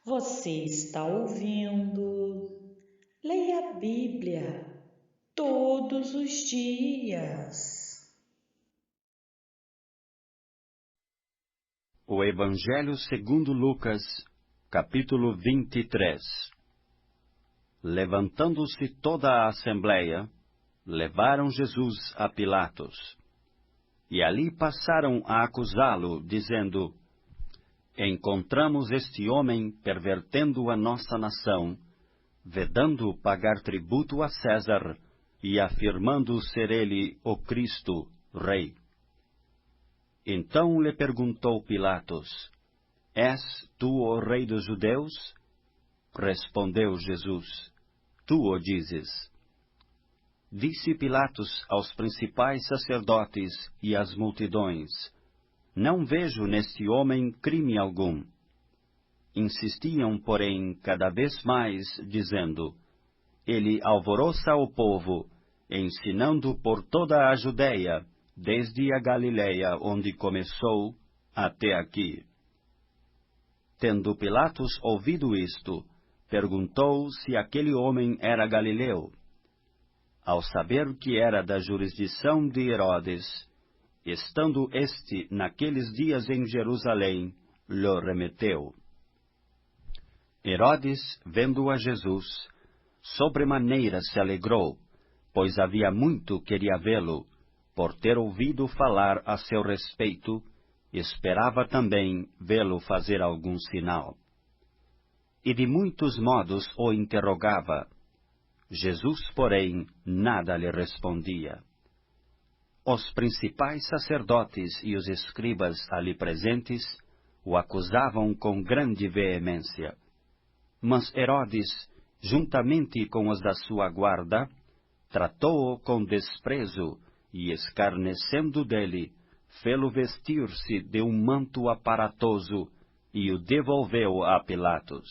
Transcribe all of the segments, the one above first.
Você está ouvindo? Leia a Bíblia todos os dias. O Evangelho segundo Lucas, capítulo 23. Levantando-se toda a assembleia, levaram Jesus a Pilatos. E ali passaram a acusá-lo, dizendo: Encontramos este homem pervertendo a nossa nação, vedando pagar tributo a César e afirmando ser ele o Cristo, Rei. Então lhe perguntou Pilatos: És tu o Rei dos Judeus? Respondeu Jesus: Tu o dizes. Disse Pilatos aos principais sacerdotes e às multidões: Não vejo neste homem crime algum. Insistiam, porém, cada vez mais, dizendo: Ele alvoroça o povo, ensinando por toda a Judeia, desde a Galileia, onde começou, até aqui. Tendo Pilatos ouvido isto, perguntou se aquele homem era galileu. Ao saber que era da jurisdição de Herodes, estando este naqueles dias em Jerusalém, lhe remeteu. Herodes, vendo a Jesus, sobremaneira se alegrou, pois havia muito queria vê-lo, por ter ouvido falar a seu respeito, esperava também vê-lo fazer algum sinal. E de muitos modos o interrogava. Jesus, porém, nada lhe respondia. Os principais sacerdotes e os escribas ali presentes o acusavam com grande veemência. Mas Herodes, juntamente com os da sua guarda, tratou-o com desprezo e, escarnecendo dele, fê-lo vestir-se de um manto aparatoso e o devolveu a Pilatos.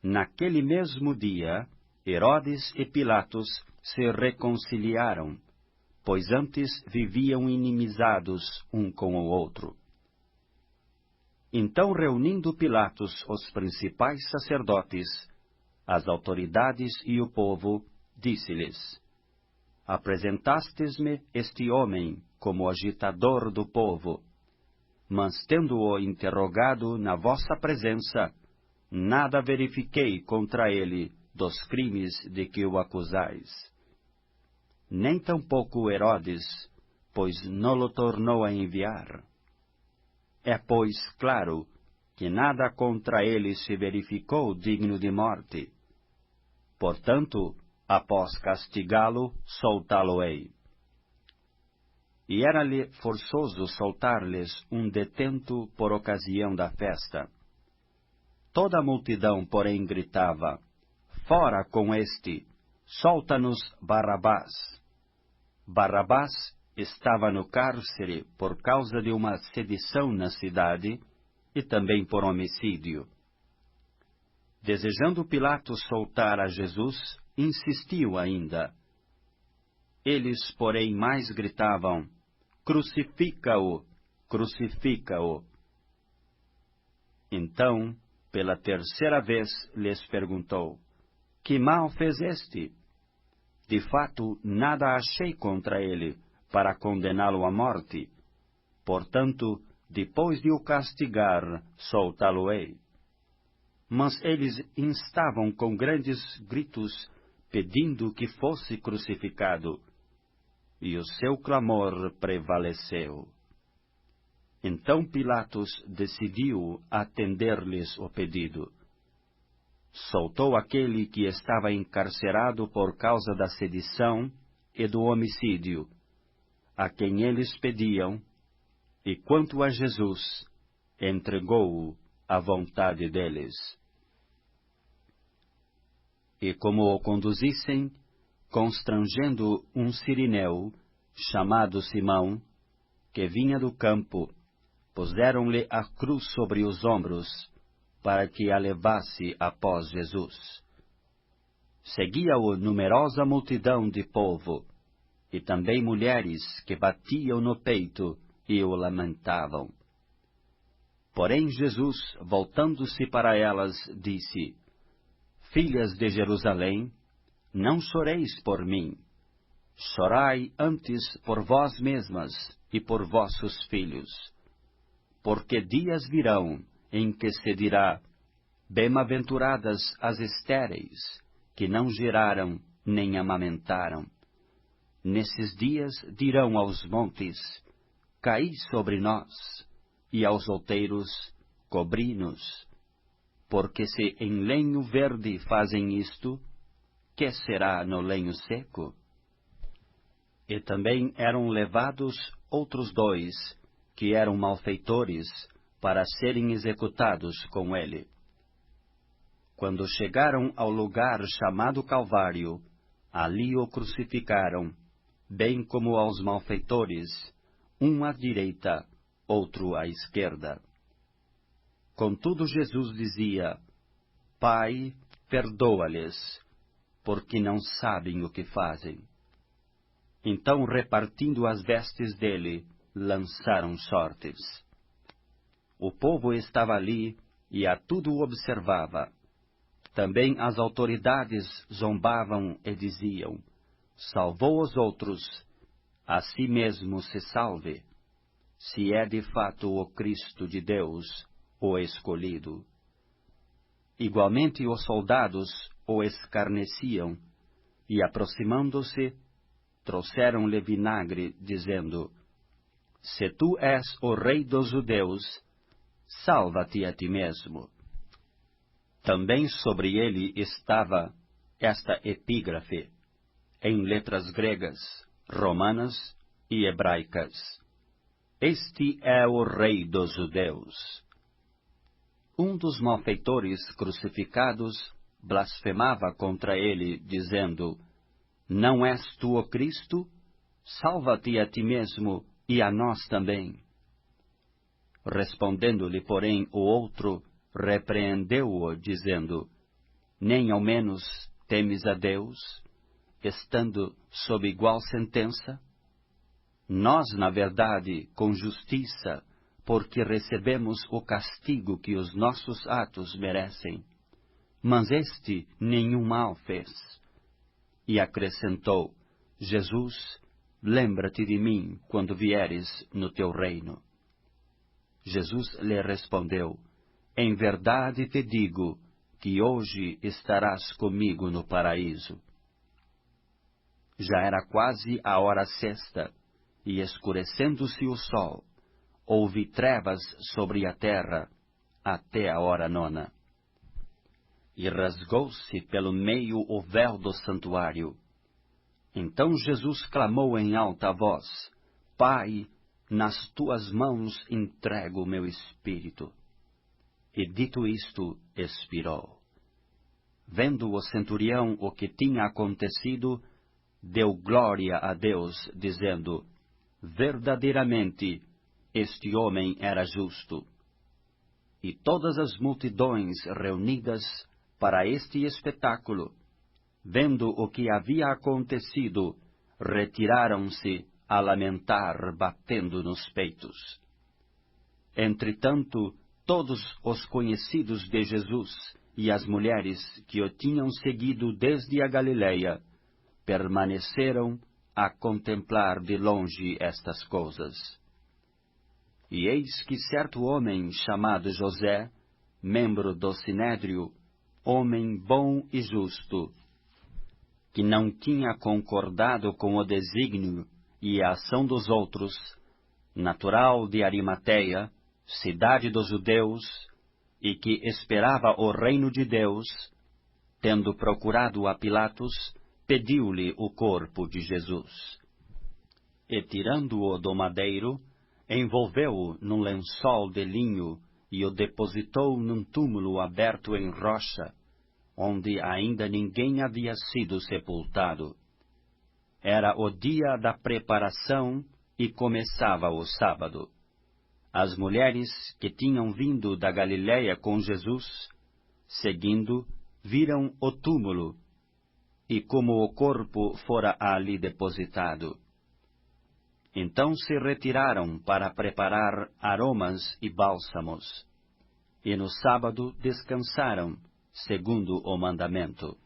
Naquele mesmo dia, Herodes e Pilatos se reconciliaram, pois antes viviam inimizados um com o outro. Então, reunindo Pilatos os principais sacerdotes, as autoridades e o povo, disse-lhes: Apresentastes-me este homem como agitador do povo, mas tendo-o interrogado na vossa presença, nada verifiquei contra ele dos crimes de que o acusais. Nem tampouco Herodes, pois não o tornou a enviar. É, pois, claro que nada contra ele se verificou digno de morte. Portanto, após castigá-lo, soltá-lo-ei. E era-lhe forçoso soltar-lhes um detento por ocasião da festa. Toda a multidão, porém, gritava: Fora com este! Solta-nos Barrabás! Barrabás estava no cárcere por causa de uma sedição na cidade e também por homicídio. Desejando Pilatos soltar a Jesus, insistiu ainda. Eles, porém, mais gritavam: Crucifica-o! Crucifica-o! Então, pela terceira vez, lhes perguntou: Que mal fez este? De fato, nada achei contra ele, para condená-lo à morte. Portanto, depois de o castigar, soltá-lo-ei. Mas eles instavam com grandes gritos, pedindo que fosse crucificado. E o seu clamor prevaleceu. Então Pilatos decidiu atender-lhes o pedido. Soltou aquele que estava encarcerado por causa da sedição e do homicídio, a quem eles pediam, e quanto a Jesus, entregou-o à vontade deles. E como o conduzissem, constrangendo um sirineu, chamado Simão, que vinha do campo, puseram-lhe a cruz sobre os ombros, para que a levasse após Jesus. Seguia-o numerosa multidão de povo, e também mulheres que batiam no peito e o lamentavam. Porém Jesus, voltando-se para elas, disse: Filhas de Jerusalém, não choreis por mim. Chorai antes por vós mesmas e por vossos filhos. Porque dias virão em que se dirá: Bem-aventuradas as estéreis, que não geraram nem amamentaram. Nesses dias dirão aos montes: Caí sobre nós, e aos outeiros: Cobri-nos. Porque se em lenho verde fazem isto, que será no lenho seco? E também eram levados outros 2, que eram malfeitores, para serem executados com ele. Quando chegaram ao lugar chamado Calvário, ali o crucificaram, bem como aos malfeitores, um à direita, outro à esquerda. Contudo Jesus dizia: Pai, perdoa-lhes, porque não sabem o que fazem. Então, repartindo as vestes dele, lançaram sortes. O povo estava ali e a tudo observava. Também as autoridades zombavam e diziam: Salvou os outros, a si mesmo se salve, se é de fato o Cristo de Deus, o escolhido. Igualmente os soldados o escarneciam, e aproximando-se, trouxeram-lhe vinagre, dizendo: Se tu és o rei dos judeus, salva-te a ti mesmo. Também sobre ele estava esta epígrafe, em letras gregas, romanas e hebraicas: Este é o rei dos judeus. Um dos malfeitores crucificados blasfemava contra ele, dizendo: Não és tu o Cristo? Salva-te a ti mesmo e a nós também. Respondendo-lhe, porém, o outro, repreendeu-o, dizendo: Nem ao menos temes a Deus, estando sob igual sentença? Nós, na verdade, com justiça, porque recebemos o castigo que os nossos atos merecem. Mas este nenhum mal fez. E acrescentou: Jesus, lembra-te de mim quando vieres no teu reino. Jesus lhe respondeu: Em verdade te digo que hoje estarás comigo no paraíso. Já era quase a hora sexta, e escurecendo-se o sol, houve trevas sobre a terra até a hora nona. E rasgou-se pelo meio o véu do santuário. Então Jesus clamou em alta voz: Pai, nas tuas mãos entrego o meu espírito. E dito isto, expirou. Vendo o centurião o que tinha acontecido, deu glória a Deus, dizendo: Verdadeiramente, este homem era justo. E todas as multidões reunidas para este espetáculo, vendo o que havia acontecido, retiraram-se a lamentar, batendo nos peitos. Entretanto, todos os conhecidos de Jesus e as mulheres que o tinham seguido desde a Galileia permaneceram a contemplar de longe estas coisas. E eis que certo homem chamado José, membro do Sinédrio, homem bom e justo, que não tinha concordado com o desígnio e a ação dos outros, natural de Arimateia, cidade dos judeus, e que esperava o reino de Deus, tendo procurado a Pilatos, pediu-lhe o corpo de Jesus. E tirando-o do madeiro, envolveu-o num lençol de linho e o depositou num túmulo aberto em rocha, onde ainda ninguém havia sido sepultado. Era o dia da preparação e começava o sábado. As mulheres que tinham vindo da Galileia com Jesus, seguindo, viram o túmulo, e como o corpo fora ali depositado. Então se retiraram para preparar aromas e bálsamos. e no sábado descansaram, segundo o mandamento.